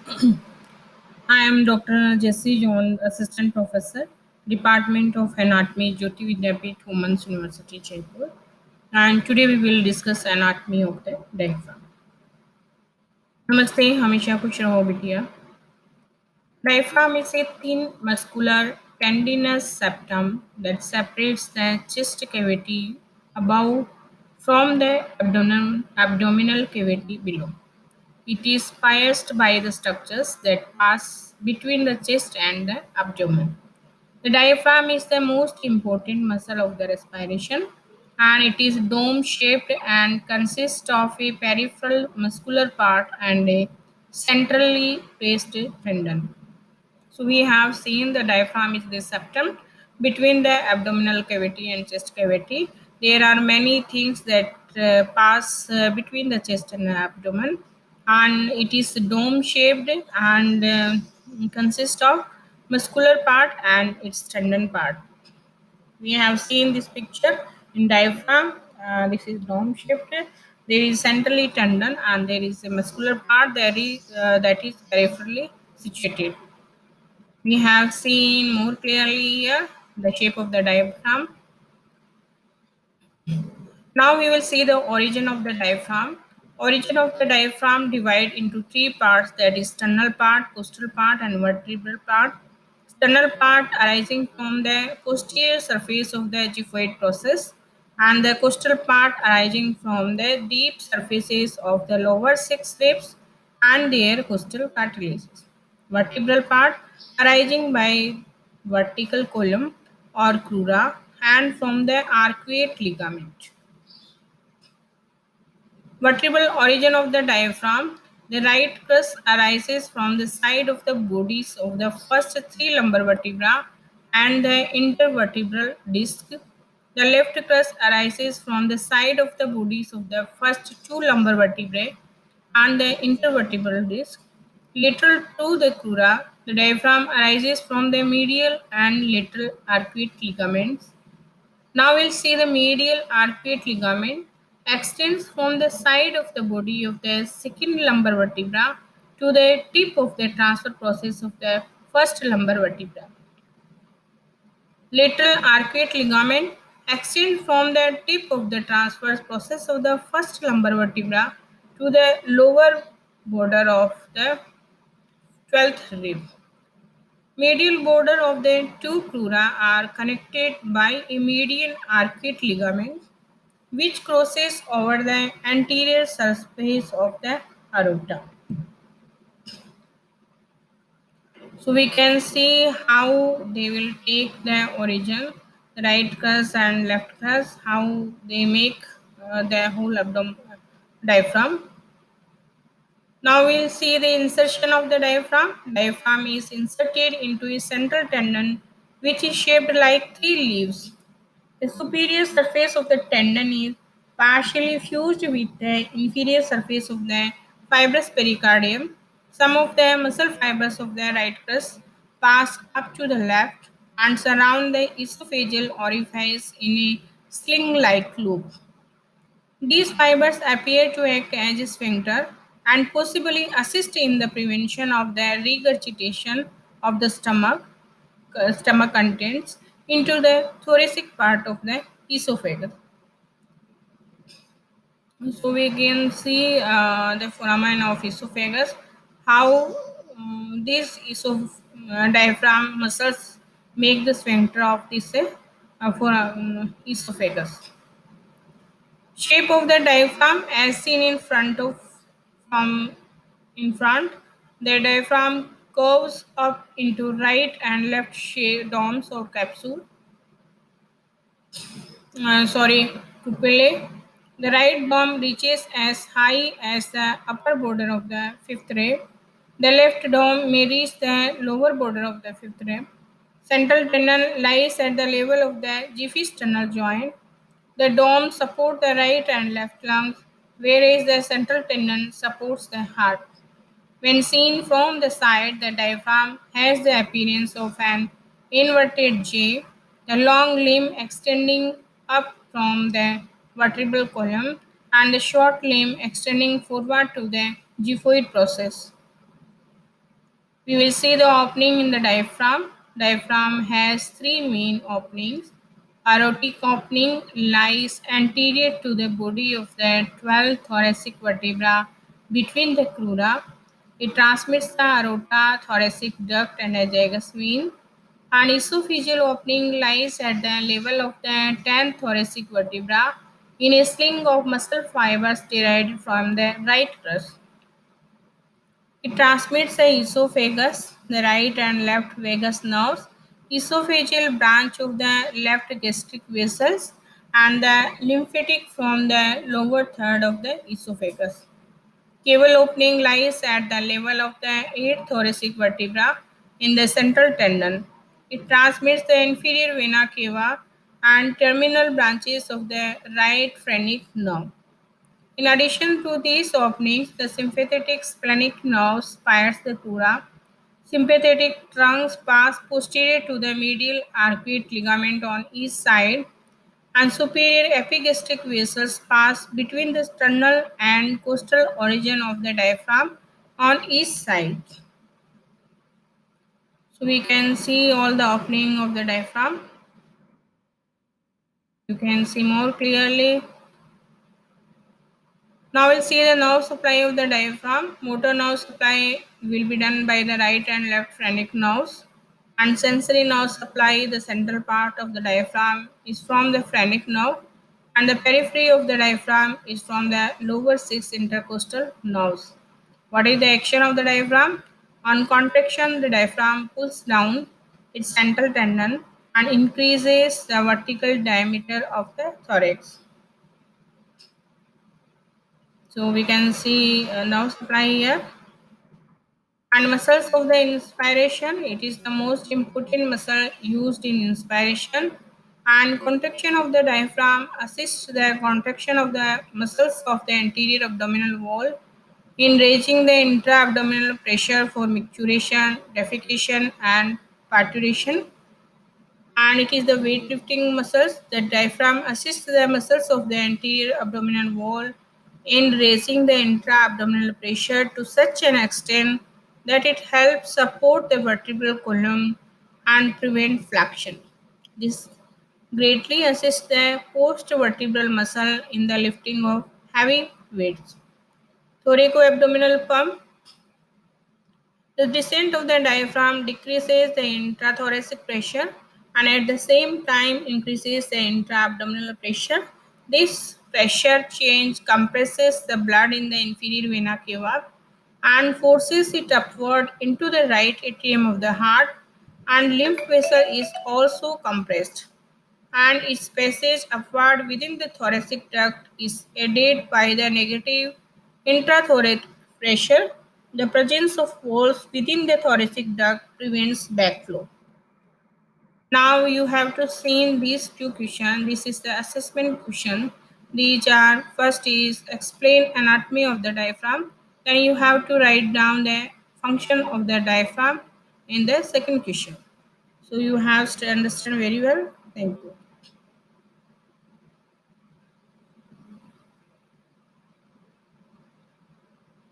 I am Dr. Jesse John, Assistant Professor, Department of Anatomy, Jyoti Vidyapeeth, Women's University, Jaipur. And today we will discuss anatomy of the diaphragm. Namaste, हमेशा खुश रहो बिटिया. Diaphragm is a thin, muscular, tendinous septum that separates the chest cavity above from the abdominal cavity below. It is pierced by the structures that pass between the chest and the abdomen. The diaphragm is the most important muscle of the respiration and it is dome shaped and consists of a peripheral muscular part and a centrally placed tendon. So we have seen the diaphragm is the septum between the abdominal cavity and chest cavity. There are many things that pass between the chest and the abdomen, and it is dome shaped and consists of muscular part and its tendon part. We have seen this picture in diaphragm. This is dome shaped. There is centrally tendon and there is a muscular part that is peripherally situated. We have seen more clearly here the shape of the diaphragm. Now we will see the origin of the diaphragm. Origin of the diaphragm divide into three parts, that is sternal part, costal part and vertebral part. Sternal part arising from the posterior surface of the xiphoid process and the costal part arising from the deep surfaces of the lower six ribs and their costal cartilages. Vertebral part arising by vertical column or crura and from the arcuate ligament. Vertebral origin of the diaphragm. The right crus arises from the side of the bodies of the first three lumbar vertebrae and the intervertebral disc. The left crus arises from the side of the bodies of the first two lumbar vertebrae and the intervertebral disc. Lateral to the crura, the diaphragm arises from the medial and lateral arcuate ligaments. Now we'll see the medial arcuate ligament extends from the side of the body of the second lumbar vertebra to the tip of the transfer process of the first lumbar vertebra. Lateral arcuate ligament extends from the tip of the transverse process of the first lumbar vertebra to the lower border of the 12th rib. Medial border of the two crura are connected by a median arcuate ligament which crosses over the anterior surface of the aorta. So we can see how they will take the origin, the right crus and left crus, how they make the whole diaphragm. Now we'll see the insertion of the diaphragm. Diaphragm is inserted into a central tendon which is shaped like three leaves. The superior surface of the tendon is partially fused with the inferior surface of the fibrous pericardium. Some of the muscle fibers of the right crus pass up to the left and surround the esophageal orifice in a sling-like loop. These fibers appear to act as a sphincter and possibly assist in the prevention of the regurgitation of the stomach contents into the thoracic part of the esophagus. So we can see the foramen of esophagus, how these diaphragm muscles make the sphincter of this esophagus. Shape of the diaphragm as seen from in front. The diaphragm curves up into right and left shape domes or capsule. Sorry, pupillae. The right dome reaches as high as the upper border of the fifth rib. The left dome may reach the lower border of the fifth rib. Central tendon lies at the level of the giphisternal joint. The dome supports the right and left lungs, whereas the central tendon supports the heart. When seen from the side, the diaphragm has the appearance of an inverted J, the long limb extending up from the vertebral column and the short limb extending forward to the xiphoid process. We will see the opening in the diaphragm. Diaphragm has three main openings. Aortic opening lies anterior to the body of the 12 thoracic vertebra between the crura. It transmits the aorta, thoracic duct, and azygous vein. An esophageal opening lies at the level of the 10th thoracic vertebra in a sling of muscle fibers derived from the right crus. It transmits the esophagus, the right and left vagus nerves, esophageal branch of the left gastric vessels, and the lymphatic from the lower third of the esophagus. Cable opening lies at the level of the 8th thoracic vertebra in the central tendon. It transmits the inferior vena cava and terminal branches of the right phrenic nerve. In addition to these openings, the sympathetic splenic nerve spires the crura. Sympathetic trunks pass posterior to the medial arcuate ligament on each side, and superior epigastric vessels pass between the sternal and costal origin of the diaphragm on each side. So we can see all the opening of the diaphragm. You can see more clearly. Now we'll see the nerve supply of the diaphragm. Motor nerve supply will be done by the right and left phrenic nerves. And sensory nerve supply, the central part of the diaphragm, is from the phrenic nerve, and the periphery of the diaphragm is from the lower six intercostal nerves. What is the action of the diaphragm? On contraction, the diaphragm pulls down its central tendon and increases the vertical diameter of the thorax. So we can see nerve supply here. And muscles of the inspiration, it is the most important muscle used in inspiration. And contraction of the diaphragm assists the contraction of the muscles of the anterior abdominal wall in raising the intra-abdominal pressure for micturition, defecation, and parturition. And it is the weightlifting muscles. The diaphragm assists the muscles of the anterior abdominal wall in raising the intra-abdominal pressure to such an extent that it helps support the vertebral column and prevent flexion. This greatly assists the post-vertebral muscle in the lifting of heavy weights. Thoracoabdominal pump, the descent of the diaphragm decreases the intrathoracic pressure and at the same time increases the intra-abdominal pressure. This pressure change compresses the blood in the inferior vena cava and forces it upward into the right atrium of the heart, and lymph vessel is also compressed, and its passage upward within the thoracic duct is aided by the negative intrathoracic pressure. The presence of walls within the thoracic duct prevents backflow. Now you have to see these two questions. This is the assessment question. These are, first is explain anatomy of the diaphragm. Then you have to write down the function of the diaphragm in the second question. So you have to understand very well. Thank you.